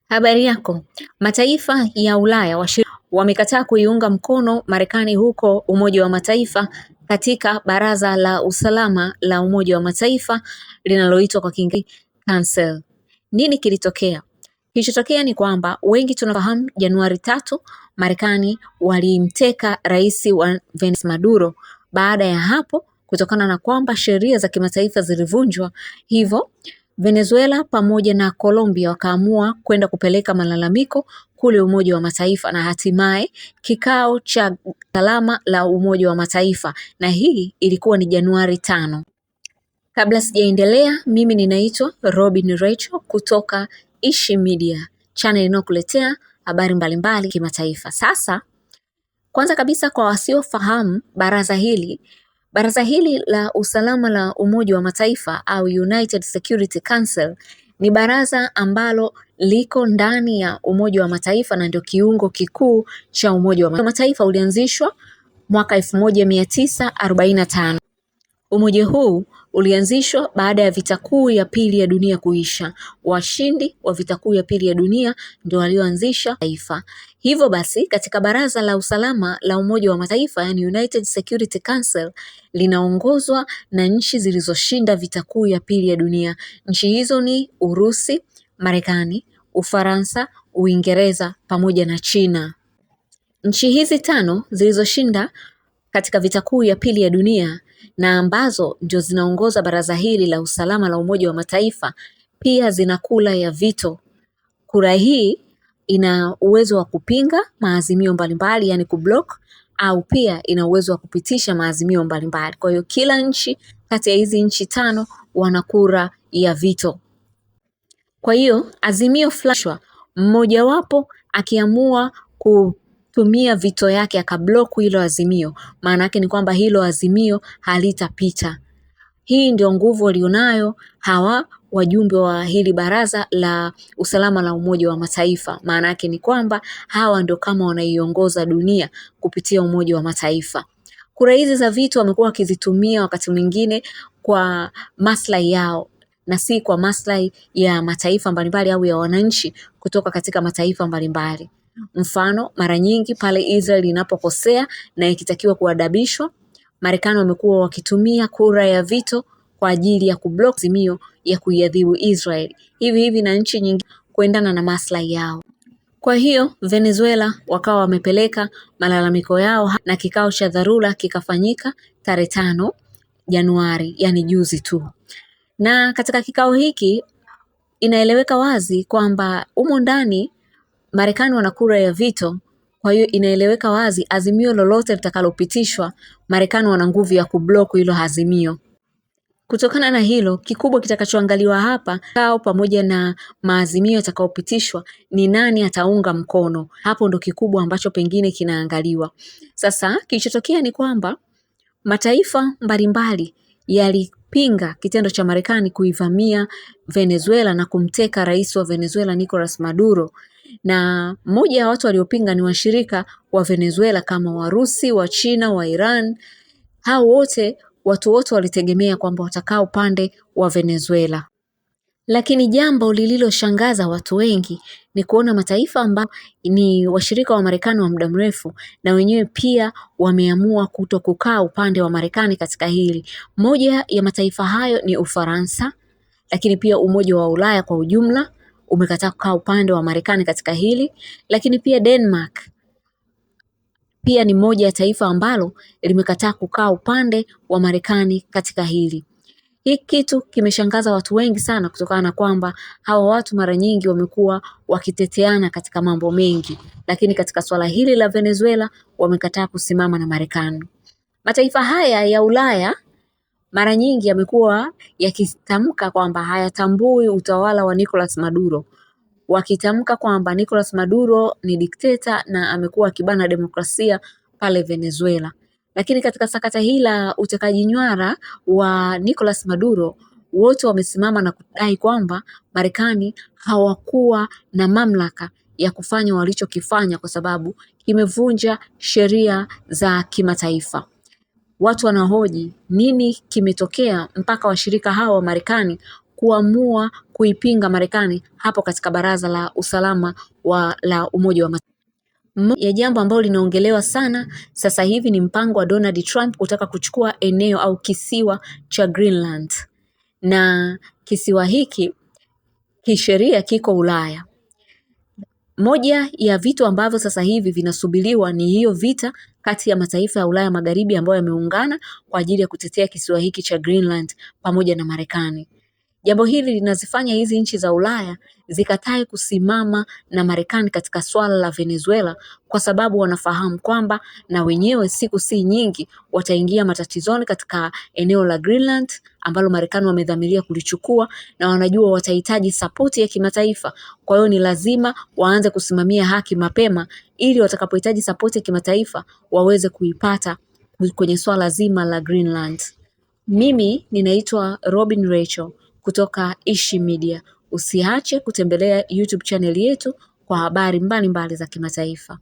Habari yako. Mataifa ya Ulaya wamekataa kuiunga mkono Marekani huko Umoja wa Mataifa katika Baraza la Usalama la Umoja wa Mataifa linaloitwa kwa Kiingereza Council. Nini kilitokea? Kilichotokea ni kwamba wengi tunafahamu Januari 3 Marekani walimteka rais wa Venezuela Maduro. Baada ya hapo, kutokana na kwamba sheria za kimataifa zilivunjwa, hivyo Venezuela pamoja na Colombia wakaamua kwenda kupeleka malalamiko kule Umoja wa Mataifa na hatimaye kikao cha usalama la Umoja wa Mataifa, na hii ilikuwa ni Januari 5. Kabla sijaendelea, mimi ninaitwa Robin Rachel kutoka Ishi Media, channel inayokuletea habari mbalimbali kimataifa. Sasa kwanza kabisa, kwa wasiofahamu, Baraza hili la usalama la Umoja wa Mataifa au United Security Council ni baraza ambalo liko ndani ya Umoja wa Mataifa na ndio kiungo kikuu cha Umoja wa Mataifa. Ulianzishwa mwaka 1945. Umoja huu ulianzishwa baada ya vita kuu ya pili ya dunia kuisha. Washindi wa vita kuu ya pili ya dunia ndio walioanzisha taifa. Hivyo basi, katika Baraza la Usalama la Umoja wa Mataifa, yani United Security Council, linaongozwa na nchi zilizoshinda vita kuu ya pili ya dunia. Nchi hizo ni Urusi, Marekani, Ufaransa, Uingereza pamoja na China. Nchi hizi 5 zilizoshinda katika vita kuu ya pili ya dunia na ambazo ndio zinaongoza baraza hili la usalama la Umoja wa Mataifa pia zina kura ya veto. Kura hii ina uwezo wa kupinga maazimio mbalimbali, yani kublock, au pia ina uwezo wa kupitisha maazimio mbalimbali. Kwa hiyo kila nchi kati ya hizi nchi 5 wana kura ya veto. Kwa hiyo azimio flashwa, mmojawapo akiamua kutumia veto yake akablock hilo azimio, maana yake ni kwamba hilo azimio halitapita. Hii ndio nguvu walionayo hawa wajumbe wa hili baraza la usalama la Umoja wa Mataifa. Maana yake ni kwamba hawa ndio kama wanaiongoza dunia kupitia Umoja wa Mataifa. Kura hizi za veto wamekuwa wakizitumia wakati mwingine kwa maslahi yao na si kwa maslahi ya mataifa mbalimbali au ya wananchi kutoka katika mataifa mbalimbali. Mfano, mara nyingi pale Israel inapokosea na ikitakiwa kuadabishwa, Marekani wamekuwa wakitumia kura ya veto kwa ajili ya kublock azimio ya kuiadhibu Israel. Hivi na nchi nyingine kuendana na maslahi yao. Kwa hiyo Venezuela wakawa wamepeleka malalamiko yao na kikao cha dharura kikafanyika tarehe 5 Januari, yani juzi tu. Na katika kikao hiki inaeleweka wazi kwamba umo ndani Marekani wana kura ya veto. Kwa hiyo inaeleweka wazi azimio lolote litakalopitishwa, Marekani wana nguvu ya kublock hilo azimio. Kutokana na hilo, kikubwa kitakachoangaliwa hapa kao pamoja na maazimio yatakayopitishwa ni nani ataunga mkono. Hapo ndo kikubwa ambacho pengine kinaangaliwa. Sasa kilichotokea ni kwamba mataifa mbalimbali yalipinga kitendo cha Marekani kuivamia Venezuela na kumteka rais wa Venezuela Nicolas Maduro. Na moja ya watu waliopinga ni washirika wa Venezuela kama Warusi, wa China, wa Iran. Hao watu wote walitegemea kwamba watakaa upande wa Venezuela. Lakini jambo lililoshangaza watu wengi ni kuona mataifa ambayo ni washirika wa Marekani wa muda mrefu na wenyewe pia wameamua kutokukaa upande wa Marekani katika hili. Moja ya mataifa hayo ni Ufaransa, lakini pia Umoja wa Ulaya kwa ujumla umekataa kukaa upande wa Marekani katika hili, lakini pia Denmark pia ni moja ya taifa ambalo limekataa kukaa upande wa Marekani katika hili. Hii kitu kimeshangaza watu wengi sana kutokana na kwamba hawa watu mara nyingi wamekuwa wakiteteana katika mambo mengi, lakini katika swala hili la Venezuela wamekataa kusimama na Marekani. Mataifa haya ya Ulaya mara nyingi yamekuwa yakitamka kwamba hayatambui utawala wa Nicolas Maduro, wakitamka kwamba Nicolas Maduro ni dikteta na amekuwa akibana demokrasia pale Venezuela. Lakini katika sakata hili la utekaji nyara wa Nicolas Maduro, wote wamesimama na kudai kwamba Marekani hawakuwa na mamlaka ya kufanya walichokifanya kwa sababu kimevunja sheria za kimataifa. Watu wanahoji nini kimetokea mpaka washirika hawa wa Marekani kuamua kuipinga Marekani hapo katika Baraza la Usalama la Umoja wa Mataifa. Ya jambo ambalo linaongelewa sana sasa hivi ni mpango wa Donald Trump kutaka kuchukua eneo au kisiwa cha Greenland, na kisiwa hiki kisheria kiko Ulaya. Moja ya vitu ambavyo sasa hivi vinasubiriwa ni hiyo vita kati ya mataifa ya Ulaya Magharibi ambayo yameungana kwa ajili ya kutetea kisiwa hiki cha Greenland pamoja na Marekani. Jambo hili linazifanya hizi nchi za Ulaya zikatae kusimama na Marekani katika swala la Venezuela, kwa sababu wanafahamu kwamba na wenyewe siku si nyingi wataingia matatizoni katika eneo la Greenland ambalo Marekani wamedhamiria kulichukua, na wanajua watahitaji sapoti ya kimataifa. Kwa hiyo ni lazima waanze kusimamia haki mapema ili watakapohitaji sapoti ya kimataifa waweze kuipata kwenye swala zima la Greenland. Mimi ninaitwa Robin Rachel kutoka Ishi Media. Usiache kutembelea YouTube channel yetu kwa habari mbalimbali za kimataifa.